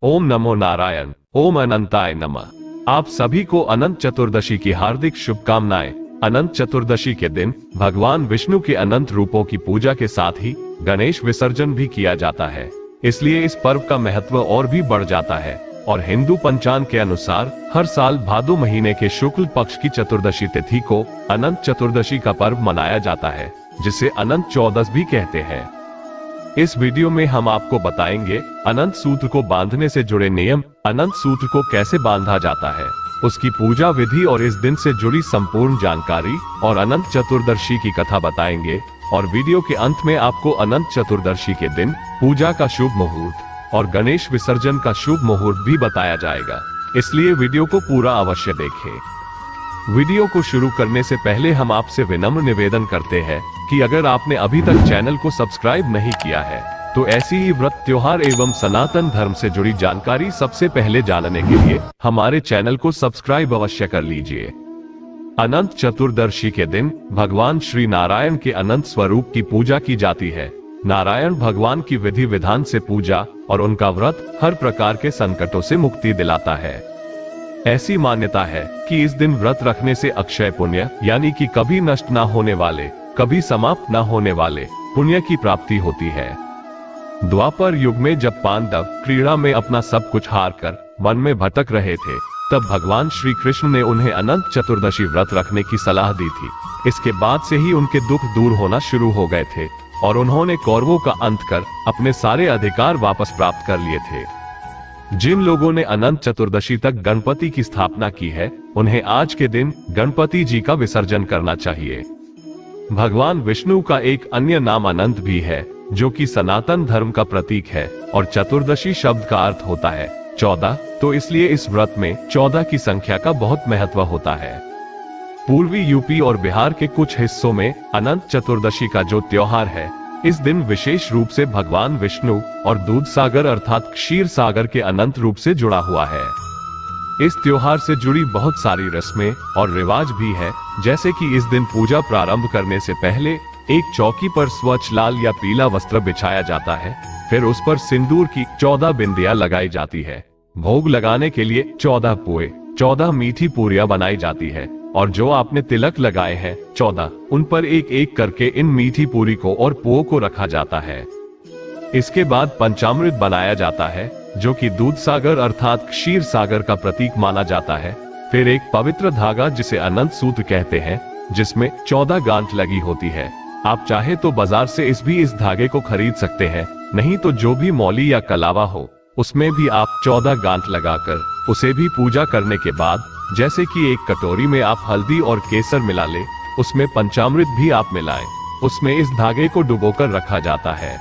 ओम नमो नारायण। ओम अनंताय नमः। आप सभी को अनंत चतुर्दशी की हार्दिक शुभकामनाएं। अनंत चतुर्दशी के दिन भगवान विष्णु के अनंत रूपों की पूजा के साथ ही गणेश विसर्जन भी किया जाता है, इसलिए इस पर्व का महत्व और भी बढ़ जाता है। और हिंदू पंचांग के अनुसार हर साल भादो महीने के शुक्ल पक्ष की चतुर्दशी तिथि को अनंत चतुर्दशी का पर्व मनाया जाता है, जिसे अनंत चौदस भी कहते हैं। इस वीडियो में हम आपको बताएंगे अनंत सूत्र को बांधने से जुड़े नियम, अनंत सूत्र को कैसे बांधा जाता है, उसकी पूजा विधि और इस दिन से जुड़ी संपूर्ण जानकारी और अनंत चतुर्दशी की कथा बताएंगे। और वीडियो के अंत में आपको अनंत चतुर्दशी के दिन पूजा का शुभ मुहूर्त और गणेश विसर्जन का शुभ मुहूर्त भी बताया जाएगा, इसलिए वीडियो को पूरा अवश्य देखें। वीडियो को शुरू करने से पहले हम आपसे विनम्र निवेदन करते हैं कि अगर आपने अभी तक चैनल को सब्सक्राइब नहीं किया है तो ऐसी ही व्रत, त्योहार एवं सनातन धर्म से जुड़ी जानकारी सबसे पहले जानने के लिए हमारे चैनल को सब्सक्राइब अवश्य कर लीजिए। अनंत चतुर्दशी के दिन भगवान श्री नारायण के अनंत स्वरूप की पूजा की जाती है। नारायण भगवान की विधि विधान से पूजा और उनका व्रत हर प्रकार के संकटों से मुक्ति दिलाता है। ऐसी मान्यता है कि इस दिन व्रत रखने से अक्षय पुण्य यानी कि कभी नष्ट ना होने वाले, कभी समाप्त ना होने वाले पुण्य की प्राप्ति होती है। द्वापर युग में जब पांडव क्रीड़ा में अपना सब कुछ हार कर वन में भटक रहे थे, तब भगवान श्री कृष्ण ने उन्हें अनंत चतुर्दशी व्रत रखने की सलाह दी थी। इसके बाद से ही उनके दुख दूर होना शुरू हो गए थे और उन्होंने कौरवों का अंत कर अपने सारे अधिकार वापस प्राप्त कर लिए थे। जिन लोगों ने अनंत चतुर्दशी तक गणपति की स्थापना की है, उन्हें आज के दिन गणपति जी का विसर्जन करना चाहिए। भगवान विष्णु का एक अन्य नाम अनंत भी है, जो कि सनातन धर्म का प्रतीक है, और चतुर्दशी शब्द का अर्थ होता है 14, तो इसलिए इस व्रत में 14 की संख्या का बहुत महत्व होता है। पूर्वी यूपी और बिहार के कुछ हिस्सों में अनंत चतुर्दशी का जो त्योहार है, इस दिन विशेष रूप से भगवान विष्णु और दूध सागर अर्थात क्षीर सागर के अनंत रूप से जुड़ा हुआ है। इस त्योहार से जुड़ी बहुत सारी रस्में और रिवाज भी है, जैसे कि इस दिन पूजा प्रारंभ करने से पहले एक चौकी पर स्वच्छ लाल या पीला वस्त्र बिछाया जाता है, फिर उस पर सिंदूर की 14 बिंदियां लगाई जाती है। भोग लगाने के लिए 14 पुए, 14 मीठी पूरियां बनाई जाती है, और जो आपने तिलक लगाए हैं 14, उन पर एक एक करके इन मीठी पूरी को और पुओं को रखा जाता है। इसके बाद पंचामृत बनाया जाता है, जो कि दूध सागर अर्थात क्षीर सागर का प्रतीक माना जाता है। फिर एक पवित्र धागा, जिसे अनंत सूत्र कहते हैं, जिसमें 14 गांठ लगी होती है। आप चाहे तो बाजार से इस धागे को खरीद सकते हैं, नहीं तो जो भी मौली या कलावा हो उसमें भी आप 14 गांठ लगाकर उसे भी पूजा करने के बाद, जैसे कि एक कटोरी में आप हल्दी और केसर मिला ले, उसमें पंचामृत भी आप मिलाएं, उसमें इस धागे को डुबोकर रखा जाता है।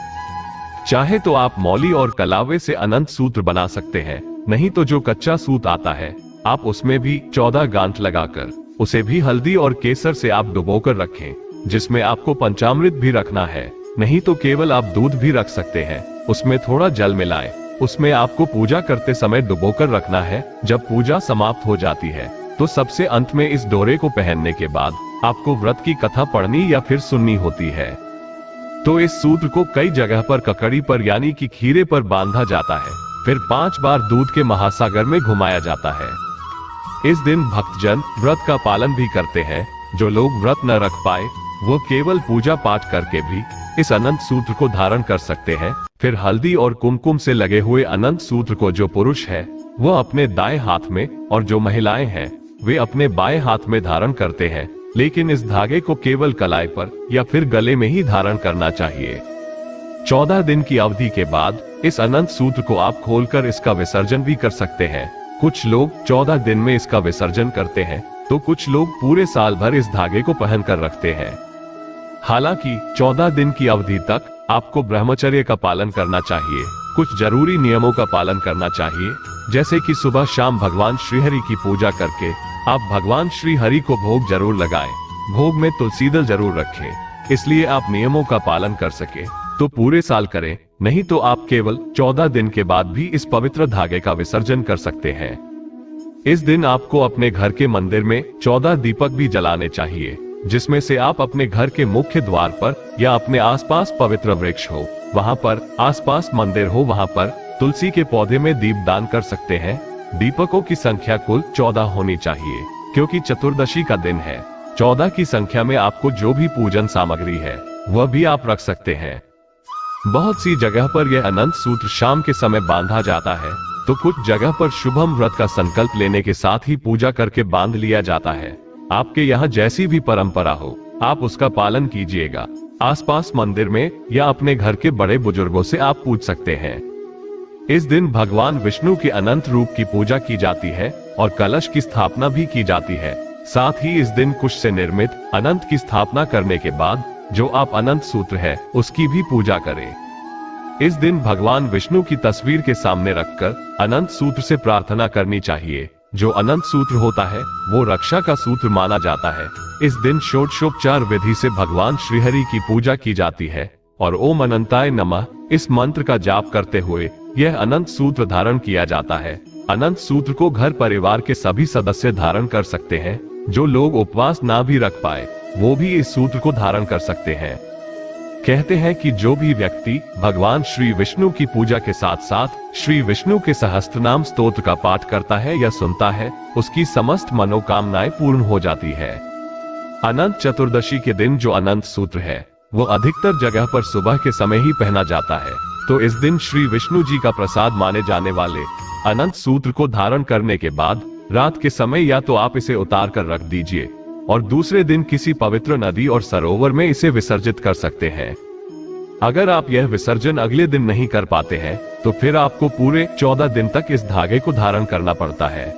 चाहे तो आप मौली और कलावे से अनंत सूत्र बना सकते हैं, नहीं तो जो कच्चा सूत आता है आप उसमें भी 14 गांठ लगाकर उसे भी हल्दी और केसर से आप डुबोकर रखें, जिसमें आपको पंचामृत भी रखना है, नहीं तो केवल आप दूध भी रख सकते हैं, उसमें थोड़ा जल मिलाएं, उसमें आपको पूजा करते समय डुबोकर रखना है। जब पूजा समाप्त हो जाती है तो सबसे अंत में इस डोरे को पहनने के बाद आपको व्रत की कथा पढ़नी या फिर सुननी होती है। तो इस सूत्र को कई जगह पर ककड़ी पर यानी कि खीरे पर बांधा जाता है, फिर 5 बार दूध के महासागर में घुमाया जाता है। इस दिन भक्तजन व्रत का पालन भी करते हैं। जो लोग व्रत न रख पाए वो केवल पूजा पाठ करके भी इस अनंत सूत्र को धारण कर सकते हैं। फिर हल्दी और कुमकुम से लगे हुए अनंत सूत्र को जो पुरुष है वो अपने दाएं हाथ में और जो महिलाएं हैं वे अपने बाएं हाथ में धारण करते हैं, लेकिन इस धागे को केवल कलाई पर या फिर गले में ही धारण करना चाहिए। 14 दिन की अवधि के बाद इस अनंत सूत्र को आप खोलकर इसका विसर्जन भी कर सकते हैं। कुछ लोग 14 दिन में इसका विसर्जन करते हैं, तो कुछ लोग पूरे साल भर इस धागे को पहन कर रखते हैं। हालांकि 14 दिन की अवधि तक आपको ब्रह्मचर्य का पालन करना चाहिए। कुछ जरूरी नियमों का पालन करना चाहिए, जैसे कि सुबह शाम भगवान श्रीहरि की पूजा करके आप भगवान श्री हरि को भोग जरूर लगाएं। भोग में तुलसी दल जरूर रखें। इसलिए आप नियमों का पालन कर सके तो पूरे साल करें, नहीं तो आप केवल 14 दिन के बाद भी इस पवित्र धागे का विसर्जन कर सकते हैं। इस दिन आपको अपने घर के मंदिर में 14 दीपक भी जलाने चाहिए, जिसमें से आप अपने घर के मुख्य द्वार पर या अपने आसपास पवित्र वृक्ष हो वहां पर, आसपास मंदिर हो वहां पर तुलसी के पौधे में दीप दान कर सकते हैं। दीपकों की संख्या कुल 14 होनी चाहिए, क्योंकि चतुर्दशी का दिन है। 14 की संख्या में आपको जो भी पूजन सामग्री है वह भी आप रख सकते हैं। बहुत सी जगह पर यह अनंत सूत्र शाम के समय बांधा जाता है, तो कुछ जगह पर शुभम व्रत का संकल्प लेने के साथ ही पूजा करके बांध लिया जाता है। आपके यहाँ जैसी भी परंपरा हो, आप उसका पालन कीजिएगा। आसपास मंदिर में या अपने घर के बड़े बुजुर्गों से आप पूछ सकते हैं। इस दिन भगवान विष्णु के अनंत रूप की पूजा की जाती है और कलश की स्थापना भी की जाती है। साथ ही इस दिन कुश से निर्मित अनंत की स्थापना करने के बाद जो आप अनंत सूत्र है उसकी भी पूजा करें। इस दिन भगवान विष्णु की तस्वीर के सामने रखकर अनंत सूत्र से प्रार्थना करनी चाहिए। जो अनंत सूत्र होता है वो रक्षा का सूत्र माना जाता है। इस दिन षोडशोपचार विधि से भगवान श्रीहरि की पूजा की जाती है और ओम अनंताय नमः इस मंत्र का जाप करते हुए यह अनंत सूत्र धारण किया जाता है। अनंत सूत्र को घर परिवार के सभी सदस्य धारण कर सकते हैं। जो लोग उपवास ना भी रख पाए वो भी इस सूत्र को धारण कर सकते हैं। कहते हैं कि जो भी व्यक्ति भगवान श्री विष्णु की पूजा के साथ साथ श्री विष्णु के सहस्त्रनाम स्तोत्र का पाठ करता है या सुनता है, उसकी समस्त मनोकामनाएं पूर्ण हो जाती है। अनंत चतुर्दशी के दिन जो अनंत सूत्र है वो अधिकतर जगह पर सुबह के समय ही पहना जाता है, तो इस दिन श्री विष्णु जी का प्रसाद माने जाने वाले अनंत सूत्र को धारण करने के बाद रात के समय या तो आप इसे उतार कर रख दीजिए और दूसरे दिन किसी पवित्र नदी और सरोवर में इसे विसर्जित कर सकते हैं। अगर आप यह विसर्जन अगले दिन नहीं कर पाते हैं तो फिर आपको पूरे 14 दिन तक इस धागे को धारण करना पड़ता है।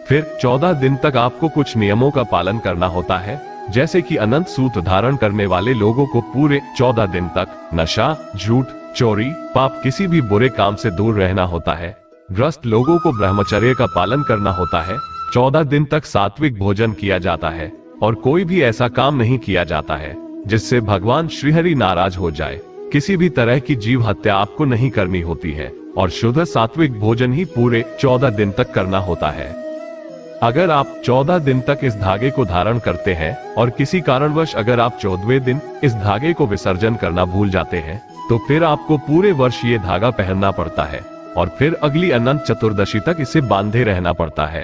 फिर 14 दिन तक आपको कुछ नियमों का पालन करना होता है, जैसे कि अनंत सूत्र धारण करने वाले लोगों को पूरे 14 दिन तक नशा, झूठ, चोरी, पाप किसी भी बुरे काम से दूर रहना होता है। ग्रस्त लोगों को ब्रह्मचर्य का पालन करना होता है। 14 दिन तक सात्विक भोजन किया जाता है और कोई भी ऐसा काम नहीं किया जाता है जिससे भगवान श्रीहरि नाराज हो जाए। किसी भी तरह की जीव हत्या आपको नहीं करनी होती है और शुद्ध सात्विक भोजन ही पूरे 14 दिन तक करना होता है। अगर आप 14 दिन तक इस धागे को धारण करते हैं और किसी कारणवश अगर आप 14वें दिन इस धागे को विसर्जन करना भूल जाते हैं तो फिर आपको पूरे वर्ष ये धागा पहनना पड़ता है और फिर अगली अनंत चतुर्दशी तक इसे बांधे रहना पड़ता है।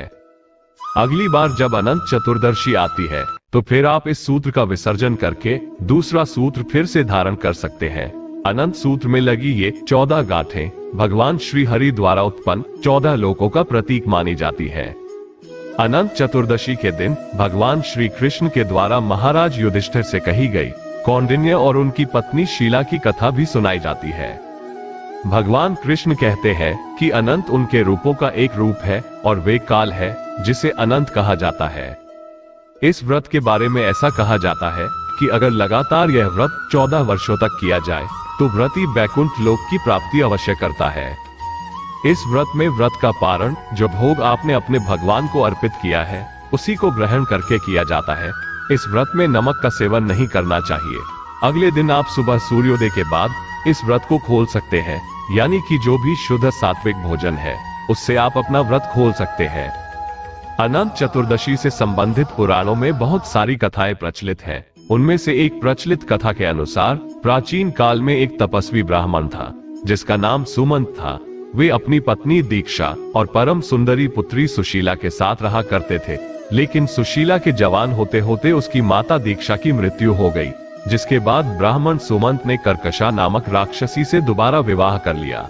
अगली बार जब अनंत चतुर्दशी आती है तो फिर आप इस सूत्र का विसर्जन करके दूसरा सूत्र फिर से धारण कर सकते हैं। अनंत सूत्र में लगी ये 14 गांठें भगवान श्री हरि द्वारा उत्पन्न 14 लोकों का प्रतीक मानी जाती है। अनंत चतुर्दशी के दिन भगवान श्री कृष्ण के द्वारा महाराज युधिष्ठिर से कही गई कौंडिन्य और उनकी पत्नी शीला की कथा भी सुनाई जाती है। भगवान कृष्ण कहते हैं कि अनंत उनके रूपों का एक रूप है और वे काल है जिसे अनंत कहा जाता है। इस व्रत के बारे में ऐसा कहा जाता है कि अगर लगातार यह व्रत 14 वर्षों तक किया जाए तो व्रती बैकुंठ लोक की प्राप्ति अवश्य करता है। इस व्रत में व्रत का पारण जो भोग आपने अपने भगवान को अर्पित किया है उसी को ग्रहण करके किया जाता है। इस व्रत में नमक का सेवन नहीं करना चाहिए। अगले दिन आप सुबह सूर्योदय के बाद इस व्रत को खोल सकते हैं, यानी कि जो भी शुद्ध सात्विक भोजन है उससे आप अपना व्रत खोल सकते हैं। अनंत चतुर्दशी से संबंधित पुराणों में बहुत सारी कथाएं प्रचलित हैं। उनमें से एक प्रचलित कथा के अनुसार प्राचीन काल में एक तपस्वी ब्राह्मण था जिसका नाम सुमंत था। वे अपनी पत्नी दीक्षा और परम सुंदरी पुत्री सुशीला के साथ रहा करते थे, लेकिन सुशीला के जवान होते होते उसकी माता दीक्षा की मृत्यु हो गई, जिसके बाद ब्राह्मण सुमंत ने कर्कशा नामक राक्षसी से दोबारा विवाह कर लिया।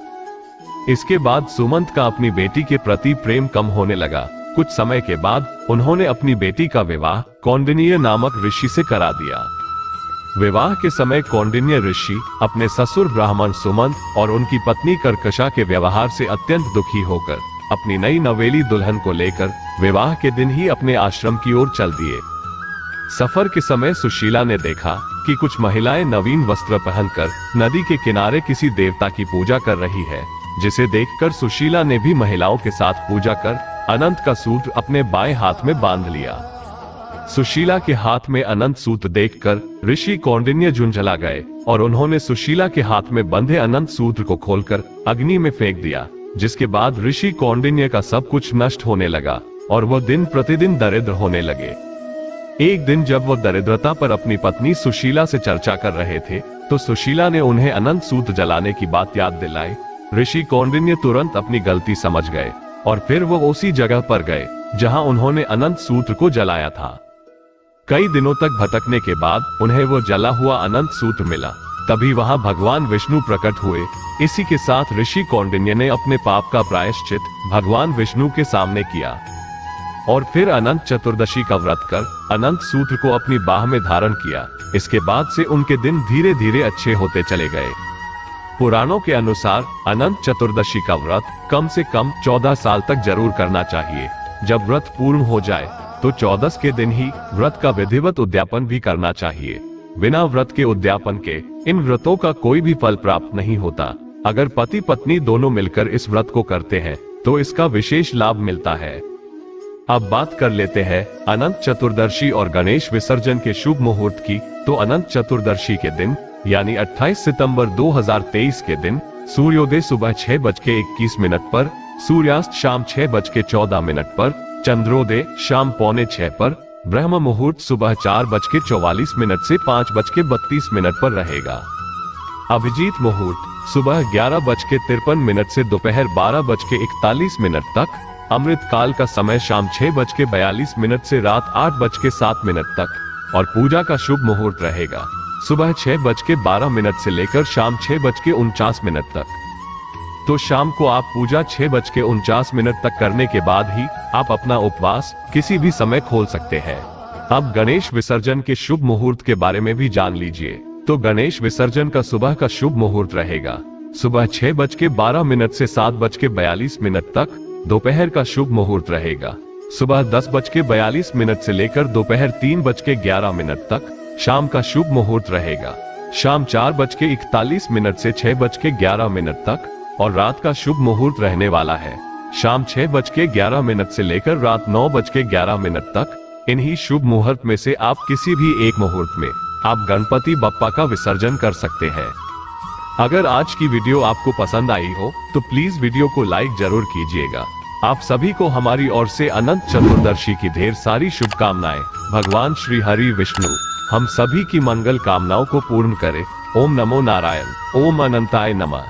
इसके बाद सुमंत का अपनी बेटी के प्रति प्रेम कम होने लगा। कुछ समय के बाद उन्होंने अपनी बेटी का विवाह कौंडिन्य नामक ऋषि से करा दिया। विवाह के समय कौंडिन्य ऋषि अपने ससुर ब्राह्मण सुमंत और उनकी पत्नी कर्कशा के व्यवहार से अत्यंत दुखी होकर अपनी नई नवेली दुल्हन को लेकर विवाह के दिन ही अपने आश्रम की ओर चल दिए। सफर के समय सुशीला ने देखा कि कुछ महिलाएं नवीन वस्त्र पहनकर नदी के किनारे किसी देवता की पूजा कर रही है, जिसे देखकर सुशीला ने भी महिलाओं के साथ पूजा कर अनंत का सूत्र अपने बाएं हाथ में बांध लिया। सुशीला के हाथ में अनंत सूत्र देखकर ऋषि कौंडिन्य झुंझला गए और उन्होंने सुशीला के हाथ में बंधे अनंत सूत्र को खोलकर अग्नि में फेंक दिया, जिसके बाद ऋषि कौंडिन्य का सब कुछ नष्ट होने लगा और वह दिन प्रतिदिन दरिद्र होने लगे। एक दिन जब वह दरिद्रता पर अपनी पत्नी सुशीला से चर्चा कर रहे थे तो सुशीला ने उन्हें अनंत सूत्र जलाने की बात याद दिलाई। ऋषि कौंडिन्य तुरंत अपनी गलती समझ गए और फिर वो उसी जगह पर गए जहां उन्होंने अनंत सूत्र को जलाया था। कई दिनों तक भटकने के बाद उन्हें वो जला हुआ अनंत सूत्र मिला। तभी वहां भगवान विष्णु प्रकट हुए। इसी के साथ ऋषि कौंडिन्य ने अपने पाप का प्रायश्चित भगवान विष्णु के सामने किया और फिर अनंत चतुर्दशी का व्रत कर अनंत सूत्र को अपनी बाह में धारण किया। इसके बाद से उनके दिन धीरे धीरे अच्छे होते चले गए। पुराणों के अनुसार अनंत चतुर्दशी का व्रत कम से कम 14 साल तक जरूर करना चाहिए। जब व्रत पूर्ण हो जाए तो 14 के दिन ही व्रत का विधिवत उद्यापन भी करना चाहिए। बिना व्रत के उद्यापन के इन व्रतों का कोई भी फल प्राप्त नहीं होता। अगर पति पत्नी दोनों मिलकर इस व्रत को करते हैं तो इसका विशेष लाभ मिलता है। अब बात कर लेते हैं अनंत चतुर्दशी और गणेश विसर्जन के शुभ मुहूर्त की। तो अनंत चतुर्दशी के दिन यानी 28 सितंबर 2023 के दिन सूर्योदय सुबह 6:21 पर, सूर्यास्त शाम 6:14 पर, चंद्रोदय शाम 5:45 पर, ब्रह्म मुहूर्त सुबह 4:44 से 5:32 पर रहेगा। अभिजीत मुहूर्त सुबह 11:53 से दोपहर 12:41 तक। अमृत काल का समय शाम 6:42 से रात 8:07 तक और पूजा का शुभ मुहूर्त रहेगा सुबह 6:12 से लेकर शाम 6:49 तक। तो शाम को आप पूजा 6:49 तक करने के बाद ही आप अपना उपवास किसी भी समय खोल सकते हैं। अब गणेश विसर्जन के शुभ मुहूर्त के बारे में भी जान लीजिए। तो गणेश विसर्जन का सुबह का शुभ मुहूर्त रहेगा सुबह 6:12 से 7:42 तक। दोपहर का शुभ मुहूर्त रहेगा सुबह 10:42 से लेकर दोपहर 3:11 तक। शाम का शुभ मुहूर्त रहेगा शाम 4:41 से 6:11 तक और रात का शुभ मुहूर्त रहने वाला है शाम 6:11 से लेकर रात 9:11 तक। इन्हीं शुभ मुहूर्त में से आप किसी भी एक मुहूर्त में आप गणपति बप्पा का विसर्जन कर सकते हैं। अगर आज की वीडियो आपको पसंद आई हो तो प्लीज वीडियो को लाइक जरूर कीजिएगा। आप सभी को हमारी ओर से अनंत चतुर्दशी की ढेर सारी शुभकामनाएं। भगवान श्री हरि विष्णु हम सभी की मंगल कामनाओं को पूर्ण करे। ओम नमो नारायण। ओम अनंताय नमः।